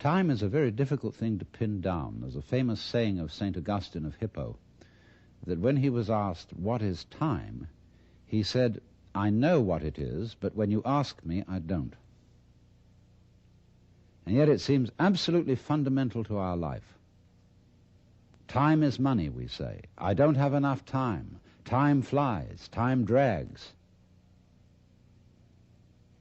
Time is a very difficult thing to pin down. There's a famous saying of St. Augustine of Hippo that when he was asked, "What is time?" he said, "I know what it is, but when you ask me, I don't." And yet it seems absolutely fundamental to our life. Time is money, we say. I don't have enough time. Time flies. Time drags.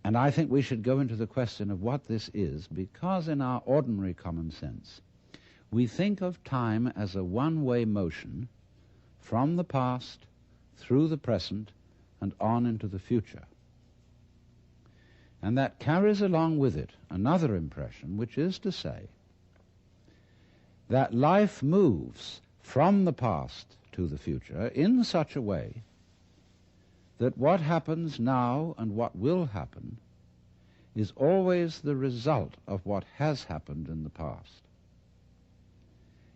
And I think we should go into the question of what this is, because in our ordinary common sense, we think of time as a one-way motion from the past, through the present, and on into the future. And that carries along with it another impression, which is to say that life moves from the past to the future in such a way that what happens now and what will happen is always the result of what has happened in the past.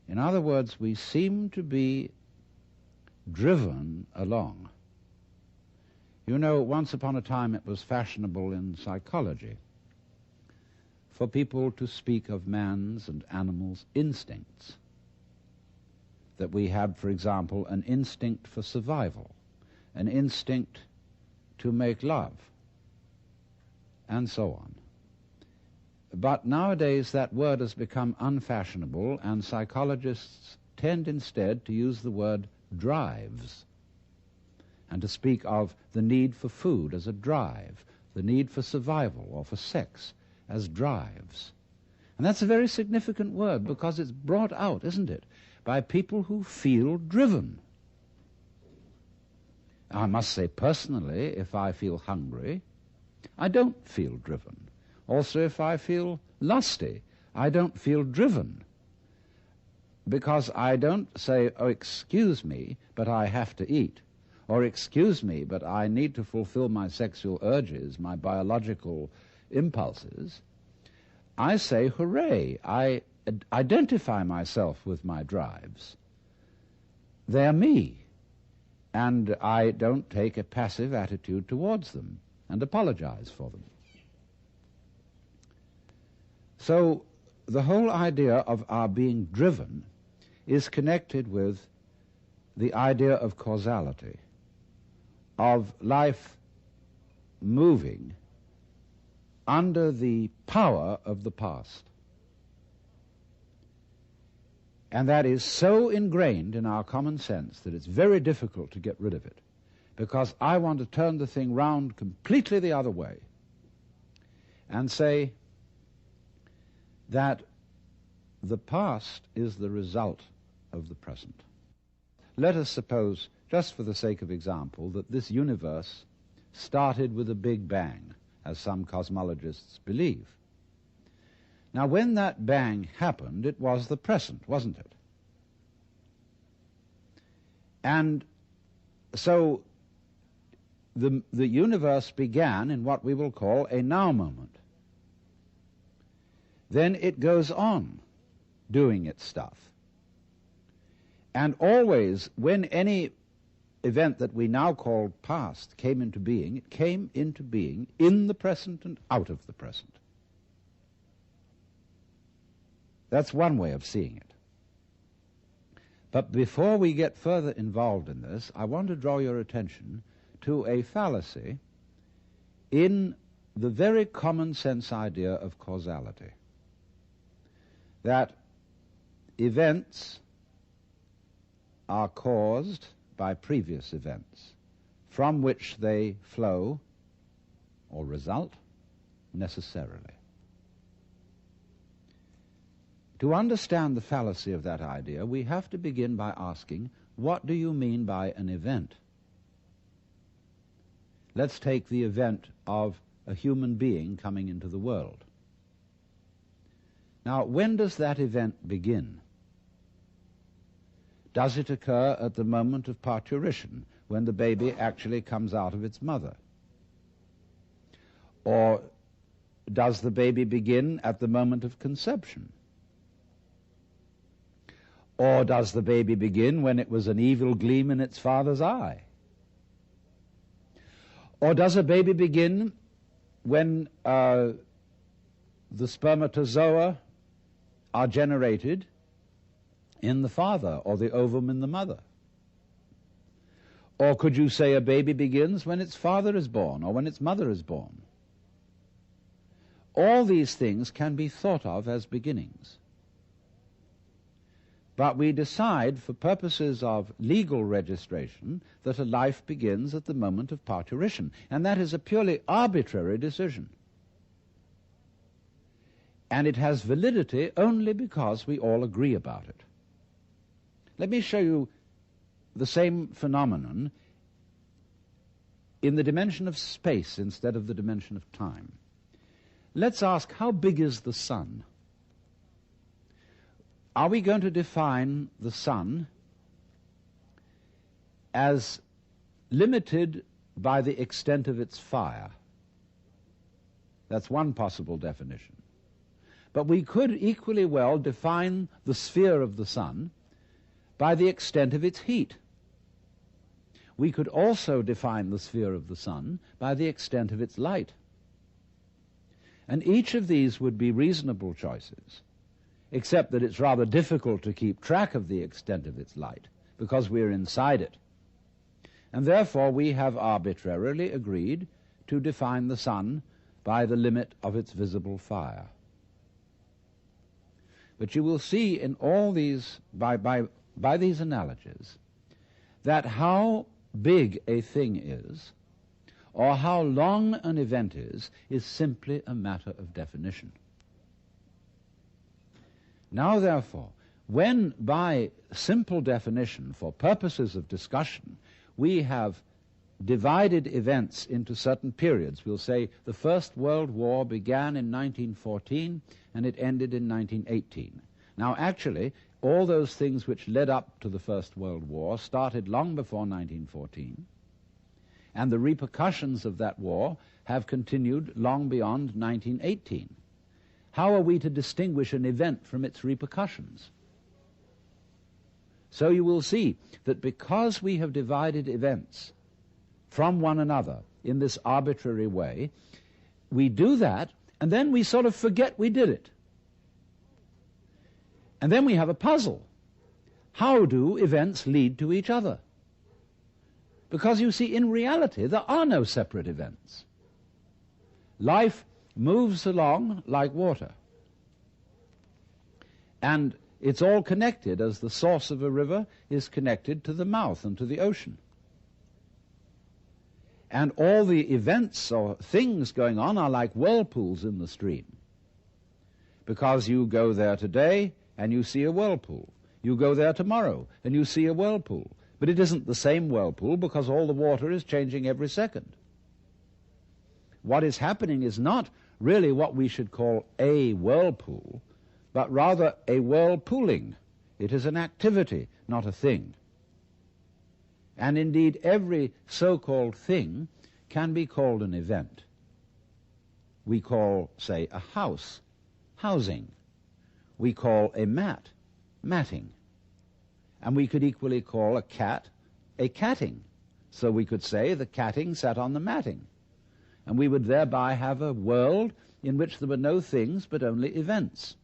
In other words, we seem to be driven along. You know, once upon a time it was fashionable in psychology for people to speak of man's and animals' instincts. That we have, for example, an instinct for survival, an instinct to make love, and so on. But nowadays that word has become unfashionable, and psychologists tend instead to use the word drives, and to speak of the need for food as a drive, the need for survival or for sex as drives. And that's a very significant word, because it's brought out, isn't it, by people who feel driven. I must say, personally, if I feel hungry, I don't feel driven. Also, if I feel lusty, I don't feel driven, because I don't say, "Oh, excuse me, but I have to eat," or "Excuse me, but I need to fulfill my sexual urges, my biological impulses." I say, "Hooray, I identify myself with my drives. They're me." And I don't take a passive attitude towards them and apologize for them. So the whole idea of our being driven is connected with the idea of causality, of life moving under the power of the past. And that is so ingrained in our common sense that it's very difficult to get rid of it, because I want to turn the thing round completely the other way and say that the past is the result of the present. Let us suppose, just for the sake of example, that this universe started with a big bang, as some cosmologists believe. Now, when that bang happened, it was the present, wasn't it? And so the universe began in what we will call a now moment. Then it goes on doing its stuff. And always, when any event that we now call past came into being, it came into being in the present and out of the present. That's one way of seeing it. But before we get further involved in this, I want to draw your attention to a fallacy in the very common sense idea of causality. That events are caused by previous events, from which they flow or result necessarily. To understand the fallacy of that idea, we have to begin by asking, what do you mean by an event? Let's take the event of a human being coming into the world. Now, when does that event begin? Does it occur at the moment of parturition, when the baby actually comes out of its mother? Or does the baby begin at the moment of conception? Or does the baby begin when it was an evil gleam in its father's eye? Or does a baby begin when the spermatozoa are generated in the father, or the ovum in the mother. Or could you say a baby begins when its father is born, or when its mother is born? All these things can be thought of as beginnings. But we decide, for purposes of legal registration, that a life begins at the moment of parturition, and that is a purely arbitrary decision. And it has validity only because we all agree about it. Let me show you the same phenomenon in the dimension of space instead of the dimension of time. Let's ask, how big is the sun? Are we going to define the sun as limited by the extent of its fire? That's one possible definition. But we could equally well define the sphere of the sun by the extent of its heat. We could also define the sphere of the sun by the extent of its light. And each of these would be reasonable choices, except that it's rather difficult to keep track of the extent of its light, because we're inside it. And therefore we have arbitrarily agreed to define the sun by the limit of its visible fire. But you will see in all these, by these analogies, that how big a thing is, or how long an event is simply a matter of definition. Now, therefore, when by simple definition, for purposes of discussion, we have divided events into certain periods, we'll say the First World War began in 1914 and it ended in 1918. Now, actually, all those things which led up to the First World War started long before 1914, and the repercussions of that war have continued long beyond 1918. How are we to distinguish an event from its repercussions? So you will see that because we have divided events from one another in this arbitrary way, we do that, and then we sort of forget we did it. And then we have a puzzle. How do events lead to each other? Because you see, in reality, there are no separate events. Life moves along like water. And it's all connected, as the source of a river is connected to the mouth and to the ocean. And all the events or things going on are like whirlpools in the stream. Because you go there today and you see a whirlpool. You go there tomorrow and you see a whirlpool. But it isn't the same whirlpool because all the water is changing every second. What is happening is not really what we should call a whirlpool, but rather a whirlpooling. It is an activity, not a thing. And indeed, every so-called thing can be called an event. We call, say, a house, housing. We call a mat, matting. And we could equally call a cat, a catting. So we could say the catting sat on the matting. And we would thereby have a world in which there were no things but only events.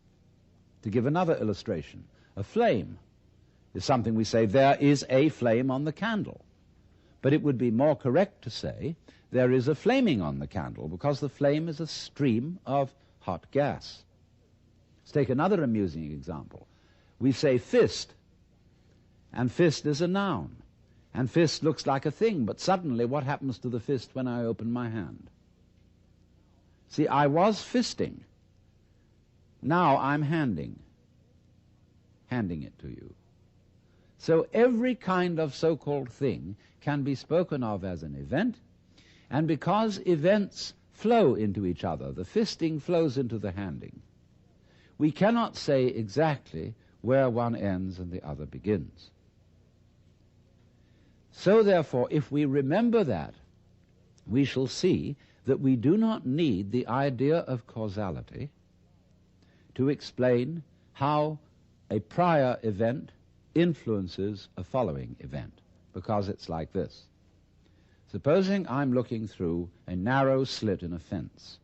To give another illustration, a flame is something we say, there is a flame on the candle. But it would be more correct to say, there is a flaming on the candle, because the flame is a stream of hot gas. Let's take another amusing example. We say fist, and fist is a noun. And fist looks like a thing, but suddenly what happens to the fist when I open my hand? See, I was fisting. Now I'm handing it to you. So every kind of so-called thing can be spoken of as an event, and because events flow into each other, the fisting flows into the handing, we cannot say exactly where one ends and the other begins. So therefore, if we remember that, we shall see that we do not need the idea of causality to explain how a prior event influences a following event, because it's like this. Supposing I'm looking through a narrow slit in a fence,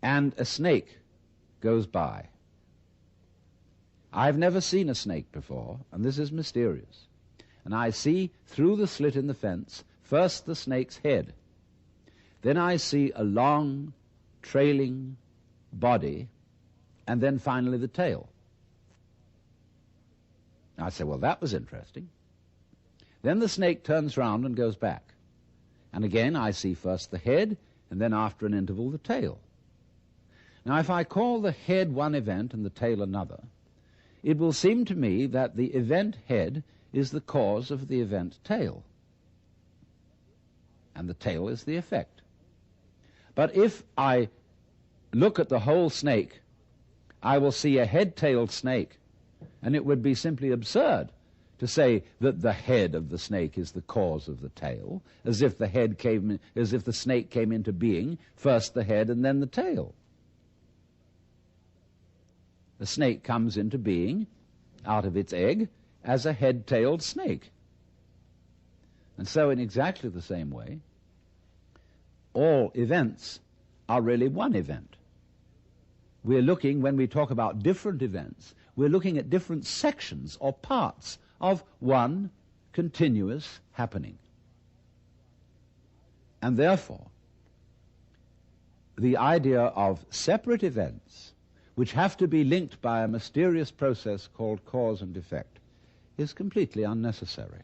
and a snake goes by I've never seen a snake before, and this is mysterious. And I see through the slit in the fence first the snake's head. Then I see a long, trailing body, and then finally the tail. I say, well, that was interesting. Then the snake turns round and goes back. And again I see first the head, and then after an interval the tail. Now if I call the head one event and the tail another, it will seem to me that the event head is the cause of the event tail, and the tail is the effect. But if I look at the whole snake, I will see a head-tailed snake, and it would be simply absurd to say that the head of the snake is the cause of the tail, as if the snake came into being, first the head and then the tail. The snake comes into being out of its egg as a head-tailed snake. And so in exactly the same way, all events are really one event. We're looking, when we talk about different events, we're looking at different sections or parts of one continuous happening. And therefore, the idea of separate events which have to be linked by a mysterious process called cause and effect is completely unnecessary.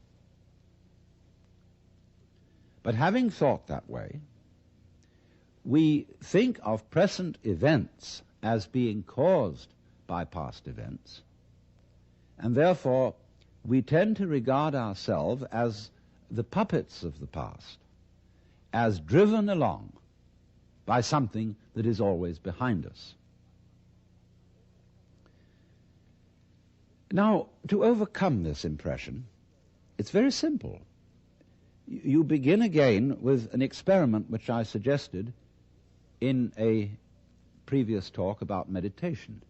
But having thought that way, we think of present events as being caused by past events, and therefore we tend to regard ourselves as the puppets of the past, as driven along by something that is always behind us. Now, to overcome this impression, it's very simple. You begin again with an experiment which I suggested in a previous talk about meditation.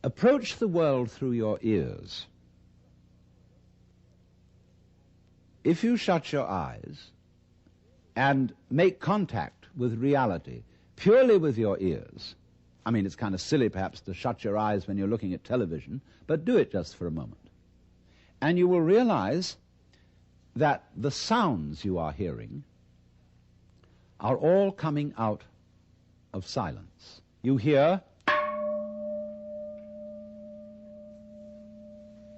Approach the world through your ears. If you shut your eyes and make contact with reality purely with your ears, I mean, it's kind of silly perhaps to shut your eyes when you're looking at television, but do it just for a moment. And you will realize that the sounds you are hearing are all coming out of silence. You hear,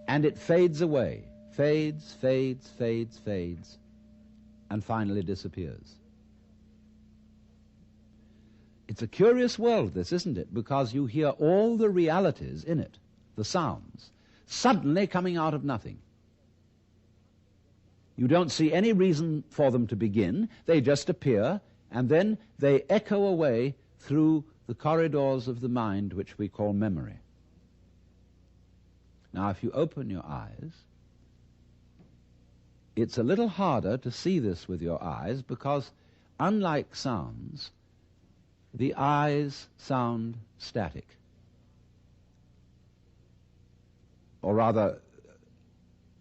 and it fades away, fades, fades, fades, fades, and finally disappears. It's a curious world, this, isn't it? Because you hear all the realities in it, the sounds, suddenly coming out of nothing. You don't see any reason for them to begin. They just appear, and then they echo away through the corridors of the mind, which we call memory. Now, if you open your eyes, it's a little harder to see this with your eyes because, unlike sounds, the eyes sound static. Or rather,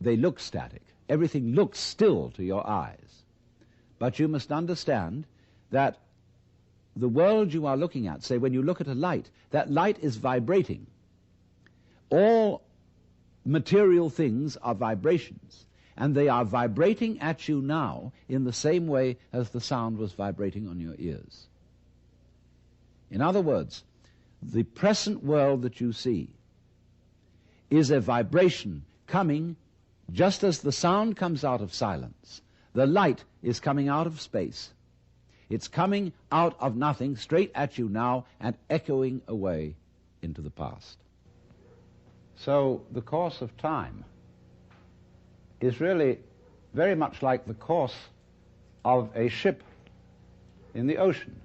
they look static. Everything looks still to your eyes. But you must understand that the world you are looking at, say when you look at a light, that light is vibrating. All material things are vibrations, and they are vibrating at you now in the same way as the sound was vibrating on your ears. In other words, the present world that you see is a vibration coming just as the sound comes out of silence. The light is coming out of space. It's coming out of nothing straight at you now and echoing away into the past. So the course of time is really very much like the course of a ship in the ocean.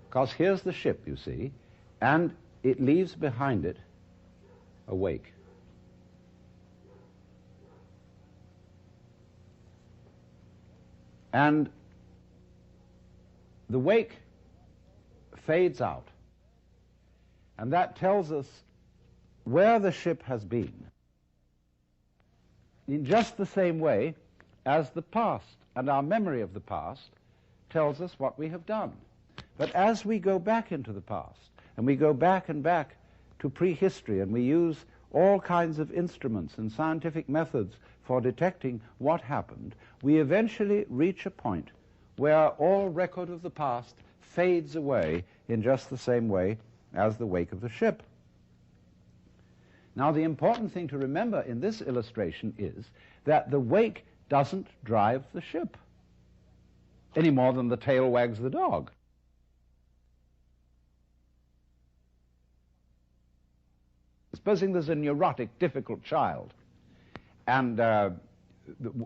Because here's the ship, you see, and it leaves behind it a wake. And the wake fades out, and that tells us where the ship has been, in just the same way as the past and our memory of the past tells us what we have done. But as we go back into the past, and we go back and back to prehistory and we use all kinds of instruments and scientific methods for detecting what happened, we eventually reach a point where all record of the past fades away in just the same way as the wake of the ship. Now, the important thing to remember in this illustration is that the wake doesn't drive the ship any more than the tail wags the dog. Supposing there's a neurotic, difficult child, and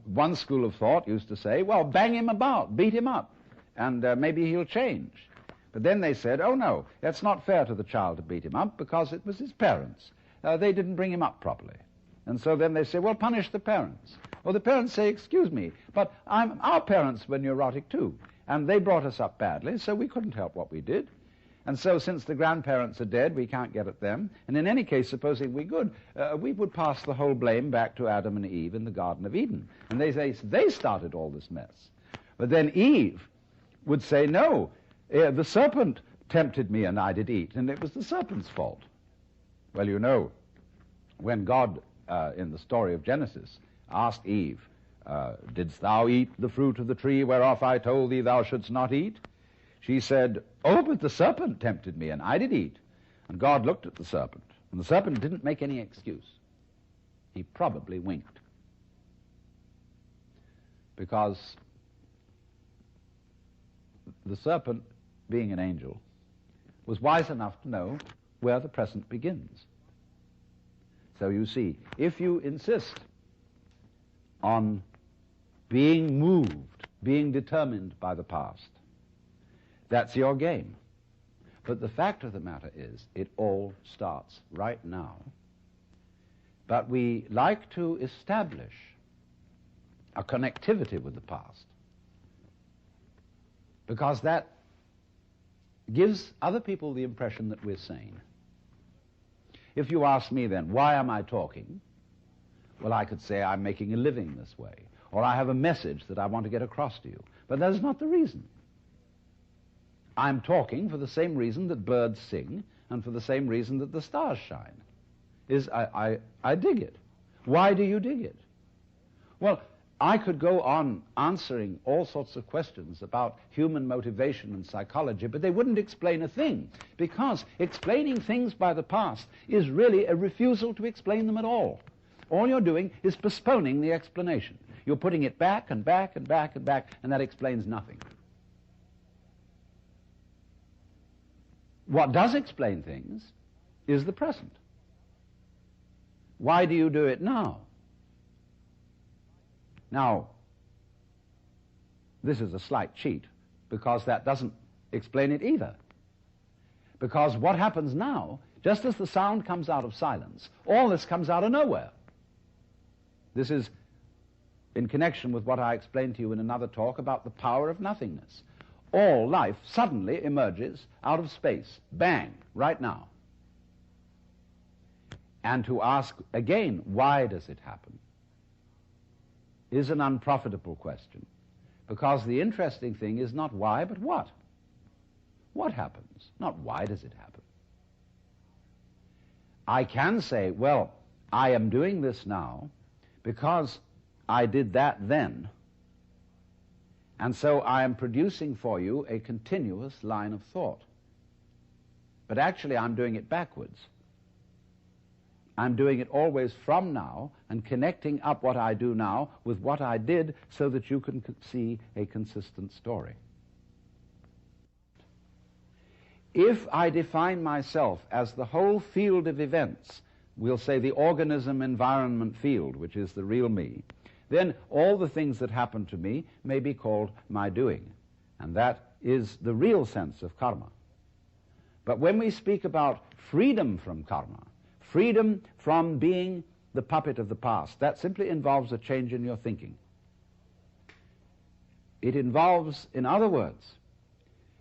one school of thought used to say, well, bang him about, beat him up, and maybe he'll change. But then they said, oh no, that's not fair to the child to beat him up because it was his parents. They didn't bring him up properly. And so then they say, well, punish the parents. Well, the parents say, excuse me, but our parents were neurotic too, and they brought us up badly, so we couldn't help what we did. And so since the grandparents are dead, we can't get at them. And in any case, supposing we could, we would pass the whole blame back to Adam and Eve in the Garden of Eden. And they say they started all this mess. But then Eve would say, no, the serpent tempted me and I did eat, and it was the serpent's fault. Well, you know, when God, in the story of Genesis, asked Eve, didst thou eat the fruit of the tree whereof I told thee thou shouldst not eat? She said, oh, but the serpent tempted me, and I did eat. And God looked at the serpent, and the serpent didn't make any excuse. He probably winked. Because the serpent, being an angel, was wise enough to know where the present begins. So you see, if you insist on being moved, being determined by the past, that's your game. But the fact of the matter is, it all starts right now. But we like to establish a connectivity with the past because that gives other people the impression that we're sane. If you ask me then, why am I talking? Well, I could say I'm making a living this way, or I have a message that I want to get across to you. But that is not the reason. I'm talking for the same reason that birds sing and for the same reason that the stars shine. I dig it. Why do you dig it? Well, I could go on answering all sorts of questions about human motivation and psychology, but they wouldn't explain a thing, because explaining things by the past is really a refusal to explain them at all. All you're doing is postponing the explanation. You're putting it back and back and back and back, and that explains nothing. What does explain things is the present. Why do you do it now? Now, this is a slight cheat, because that doesn't explain it either. Because what happens now, just as the sound comes out of silence, all this comes out of nowhere. This is in connection with what I explained to you in another talk about the power of nothingness. All life suddenly emerges out of space, bang, right now. And to ask again, why does it happen, is an unprofitable question, because the interesting thing is not why, but what. What happens? Not why does it happen. I can say, well, I am doing this now because I did that then, and so I am producing for you a continuous line of thought. But actually I'm doing it backwards. I'm doing it always from now and connecting up what I do now with what I did so that you can see a consistent story. If I define myself as the whole field of events, we'll say the organism-environment field, which is the real me, then all the things that happen to me may be called my doing. And that is the real sense of karma. But when we speak about freedom from karma, freedom from being the puppet of the past, that simply involves a change in your thinking. It involves, in other words,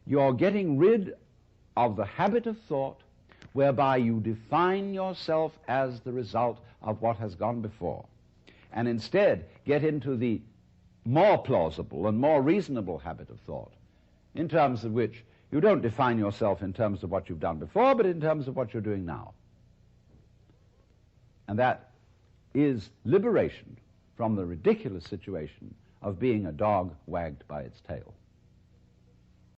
you're getting rid of the habit of thought whereby you define yourself as the result of what has gone before, and instead get into the more plausible and more reasonable habit of thought, in terms of which you don't define yourself in terms of what you've done before, but in terms of what you're doing now. And that is liberation from the ridiculous situation of being a dog wagged by its tail.